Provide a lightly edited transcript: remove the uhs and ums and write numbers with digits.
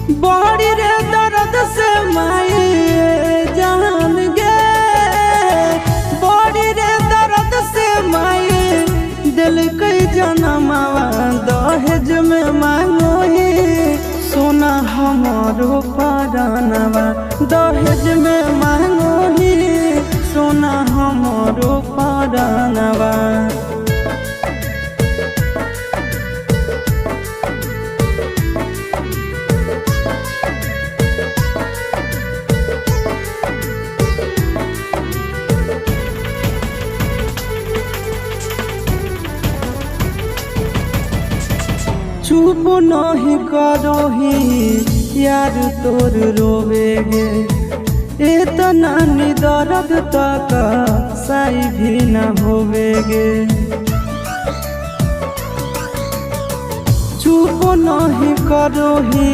बड़ी रे दर्द से माई जान गे, बड़ी रे दर्द से माई दिल कई जनमावा दहेज में मांगो ही सोना हमारो परानवा, दहेज में मांगो ही सोना हमारो परानवा। चुप नहीं करो ही यार तोर रोवेगे, इतना नी दर्द तक सही भी न होवेगे। चुप नहीं करो ही